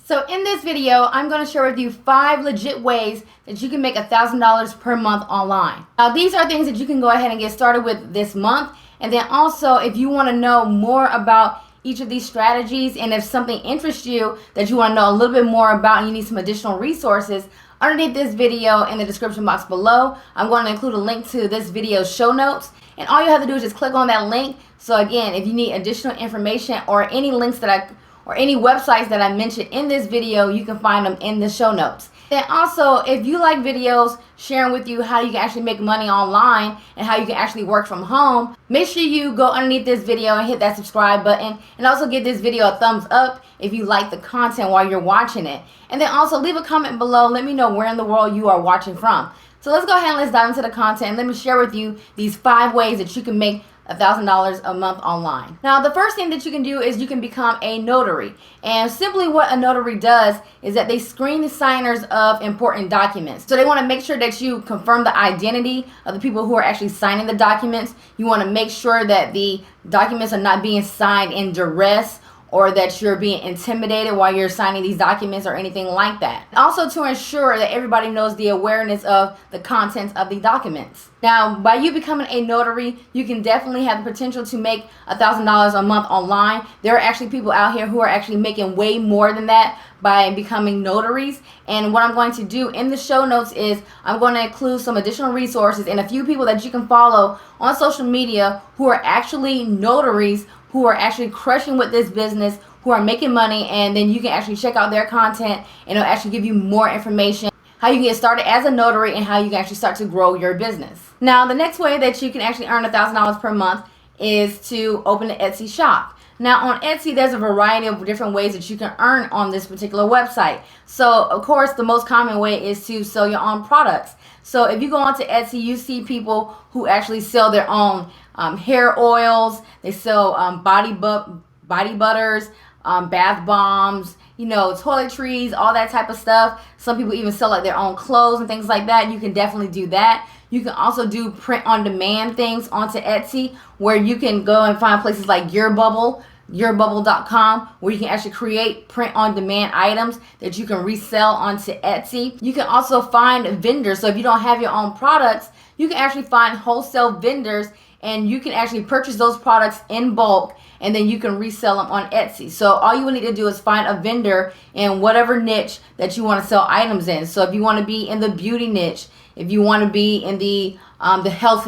So in this video, I'm going to share with you 5 legit ways that you can make $1,000 per month online. Now, these are things that you can go ahead and get started with this month. And then also, if you want to know more about each of these strategies, and if something interests you that you want to know a little bit more about and you need some additional resources, underneath this video in the description box below, I'm going to include a link to this video's show notes. And all you have to do is just click on that link. So again, if you need additional information or any links or any websites that I mentioned in this video, you can find them in the show notes. Then also, if you like videos sharing with you how you can actually make money online and how you can actually work from home, make sure you go underneath this video and hit that subscribe button, and also give this video a thumbs up if you like the content while you're watching it. And then also leave a comment below, let me know where in the world you are watching from. So let's go ahead and let's dive into the content, and let me share with you these 5 ways that you can make $1,000 a month online. Now, the first thing that you can do is you can become a notary. And simply what a notary does is that they screen the signers of important documents. So they want to make sure that you confirm the identity of the people who are actually signing the documents. You want to make sure that the documents are not being signed in duress, or that you're being intimidated while you're signing these documents or anything like that. Also, to ensure that everybody knows the awareness of the contents of the documents. Now, by you becoming a notary, you can definitely have the potential to make $1,000 a month online. There are actually people out here who are actually making way more than that by becoming notaries. And what I'm going to do in the show notes is I'm going to include some additional resources and a few people that you can follow on social media who are actually notaries, who are actually crushing with this business, who are making money, and then you can actually check out their content and it'll actually give you more information, how you can get started as a notary and how you can actually start to grow your business. Now, the next way that you can actually earn $1,000 per month is to open an Etsy shop. Now, on Etsy, there's a variety of different ways that you can earn on this particular website. So, of course, the most common way is to sell your own products. So, if you go onto Etsy, you see people who actually sell their own hair oils. They sell body butters, bath bombs, toiletries, all that type of stuff. Some people even sell like their own clothes and things like that. You can definitely do that. You can also do print on demand things onto Etsy, where you can go and find places like yourbubble.com, where you can actually create print on demand items that you can resell onto Etsy. You can also find vendors. So if you don't have your own products, you can actually find wholesale vendors, and you can actually purchase those products in bulk, and then you can resell them on Etsy. So all you will need to do is find a vendor in whatever niche that you want to sell items in. So if you want to be in the beauty niche, if you want to be in the health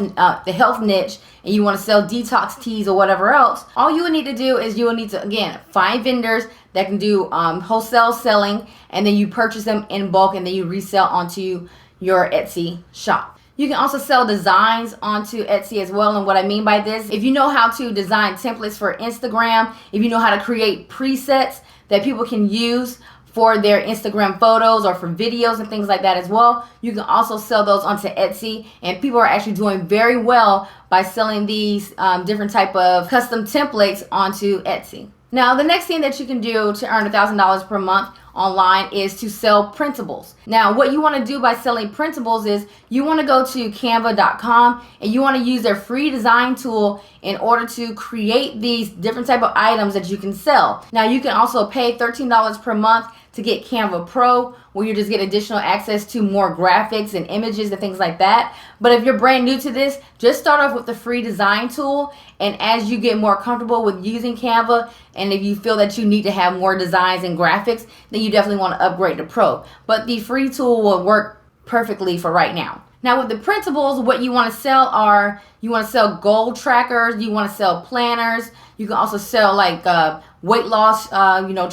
niche, and you want to sell detox teas or whatever else, all you will need to do is you will need to, again, find vendors that can do wholesale selling, and then you purchase them in bulk, and then you resell onto your Etsy shop. You can also sell designs onto Etsy as well. And what I mean by this, if you know how to design templates for Instagram, if you know how to create presets that people can use for their Instagram photos or for videos and things like that as well, you can also sell those onto Etsy. And people are actually doing very well by selling these different type of custom templates onto Etsy. Now, the next thing that you can do to earn $1,000 per month online is to sell printables. Now, what you want to do by selling printables is you want to go to canva.com, and you want to use their free design tool in order to create these different type of items that you can sell. Now, you can also pay $13 per month to get Canva Pro, where you just get additional access to more graphics and images and things like that. But if you're brand new to this, just start off with the free design tool, and as you get more comfortable with using Canva, and if you feel that you need to have more designs and graphics, then you definitely want to upgrade to Pro. But the free tool will work perfectly for right now. Now, with the printables, what you want to sell are, you want to sell goal trackers, you want to sell planners, you can also sell like weight loss,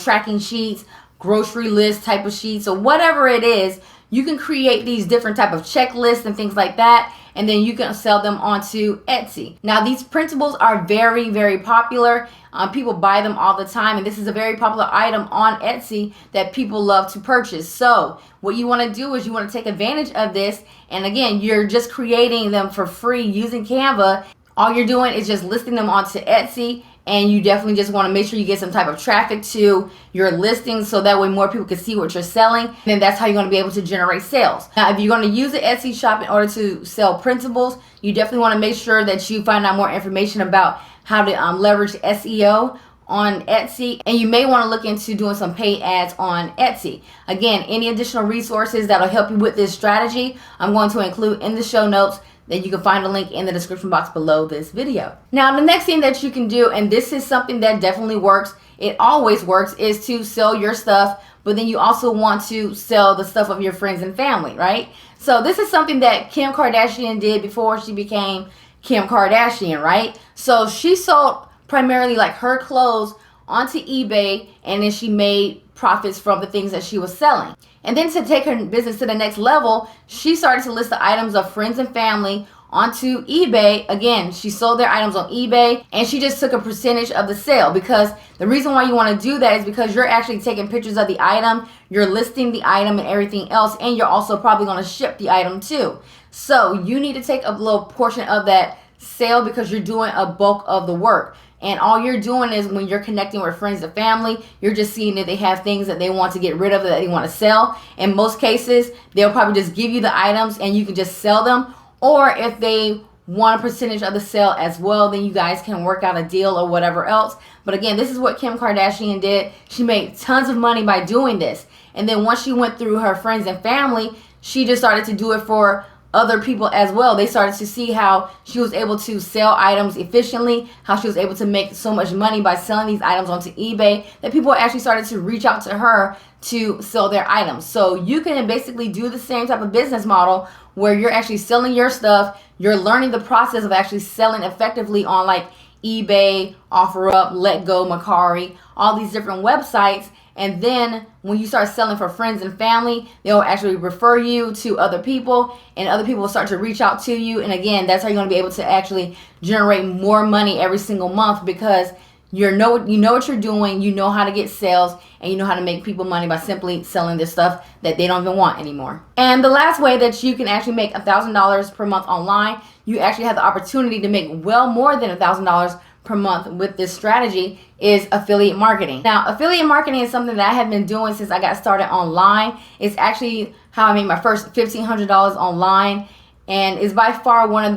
tracking sheets, grocery list type of sheets, or whatever it is. You can create these different type of checklists and things like that, and then you can sell them onto Etsy. Now, these printables are very, very popular. People buy them all the time, and this is a very popular item on Etsy that people love to purchase. So what you want to do is you want to take advantage of this, and again, you're just creating them for free using Canva. All you're doing is just listing them onto Etsy, and you definitely just want to make sure you get some type of traffic to your listings, so that way more people can see what you're selling, and then that's how you're going to be able to generate sales. Now, if you're going to use the Etsy shop in order to sell printables, you definitely want to make sure that you find out more information about how to leverage SEO on Etsy, and you may want to look into doing some paid ads on Etsy. Again, any additional resources that'll help you with this strategy, I'm going to include in the show notes. Then you can find a link in the description box below this video. Now, the next thing that you can do, and this is something that definitely works, it always works, is to sell your stuff, but then you also want to sell the stuff of your friends and family, right? So this is something that Kim Kardashian did before she became Kim Kardashian, right? So she sold primarily like her clothes onto eBay, and then she made profits from the things that she was selling. And then to take her business to the next level, she started to list the items of friends and family onto eBay. Again, she sold their items on eBay, and she just took a percentage of the sale, because the reason why you want to do that is because you're actually taking pictures of the item, you're listing the item and everything else, and you're also probably going to ship the item too. So you need to take a little portion of that sale because you're doing a bulk of the work. And all you're doing is, when you're connecting with friends and family, you're just seeing that they have things that they want to get rid of, that they want to sell. In most cases, they'll probably just give you the items and you can just sell them. Or if they want a percentage of the sale as well, then you guys can work out a deal or whatever else. But again, this is what Kim Kardashian did. She made tons of money by doing this. And then once she went through her friends and family, she just started to do it for other people as well. They started to see how she was able to sell items efficiently, how she was able to make so much money by selling these items onto eBay, that people actually started to reach out to her to sell their items. So you can basically do the same type of business model where you're actually selling your stuff, you're learning the process of actually selling effectively on like eBay, OfferUp, LetGo, Mercari, all these different websites. And then when you start selling for friends and family, they'll actually refer you to other people, and other people will start to reach out to you. And again, that's how you're going to be able to actually generate more money every single month, because you know what you're doing, you know how to get sales, and you know how to make people money by simply selling this stuff that they don't even want anymore. And the last way that you can actually make $1,000 per month online, you actually have the opportunity to make well more than $1,000 per month with this strategy, is affiliate marketing. Now, affiliate marketing is something that I have been doing since I got started online. It's actually how I made my first $1,500 online, and is by far one of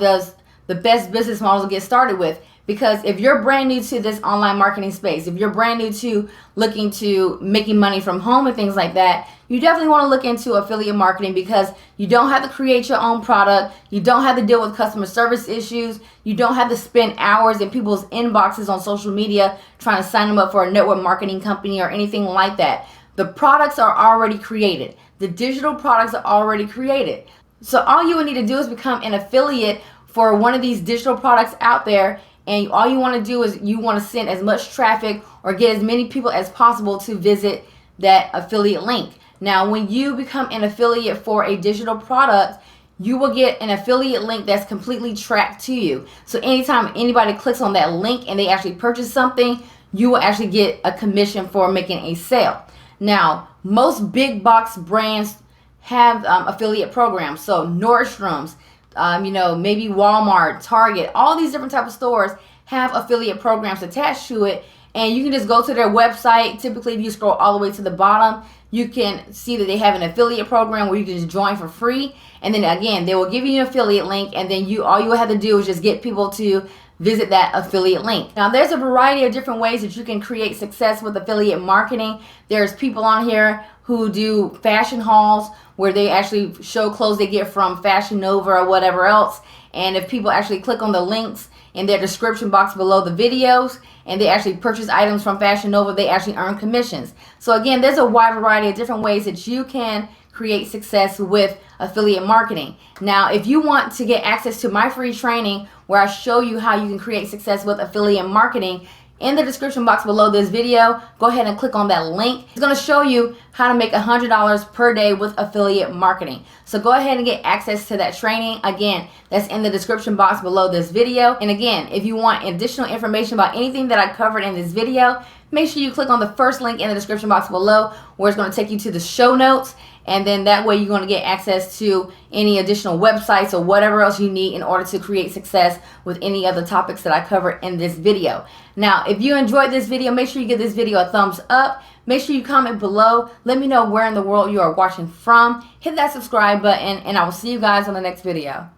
the best business models to get started with. Because if you're brand new to this online marketing space, if you're brand new to looking to making money from home and things like that, you definitely want to look into affiliate marketing, because you don't have to create your own product. You don't have to deal with customer service issues. You don't have to spend hours in people's inboxes on social media trying to sign them up for a network marketing company or anything like that. The products are already created. The digital products are already created. So all you would need to do is become an affiliate for one of these digital products out there. And all you want to do is you want to send as much traffic or get as many people as possible to visit that affiliate link. Now, when you become an affiliate for a digital product, you will get an affiliate link that's completely tracked to you. So anytime anybody clicks on that link and they actually purchase something, you will actually get a commission for making a sale. Now, most big box brands have affiliate programs. So Nordstrom's, maybe Walmart, Target, all these different type of stores have affiliate programs attached to it. And you can just go to their website. Typically, if you scroll all the way to the bottom, you can see that they have an affiliate program where you can just join for free. And then again, they will give you an affiliate link, and then all you have to do is just get people to visit that affiliate link. Now, there's a variety of different ways that you can create success with affiliate marketing. There's people on here who do fashion hauls where they actually show clothes they get from Fashion Nova or whatever else. And if people actually click on the links in their description box below the videos and they actually purchase items from Fashion Nova, they actually earn commissions. So again, there's a wide variety of different ways that you can create success with affiliate marketing. Now, if you want to get access to my free training where I show you how you can create success with affiliate marketing, in the description box below this video, go ahead and click on that link. It's going to show you how to make $100 per day with affiliate marketing. So go ahead and get access to that training. Again, that's in the description box below this video. And again, if you want additional information about anything that I covered in this video, make sure you click on the first link in the description box below, where it's going to take you to the show notes. And then that way you're going to get access to any additional websites or whatever else you need in order to create success with any other topics that I cover in this video. Now, if you enjoyed this video, make sure you give this video a thumbs up. Make sure you comment below. Let me know where in the world you are watching from. Hit that subscribe button, and I will see you guys on the next video.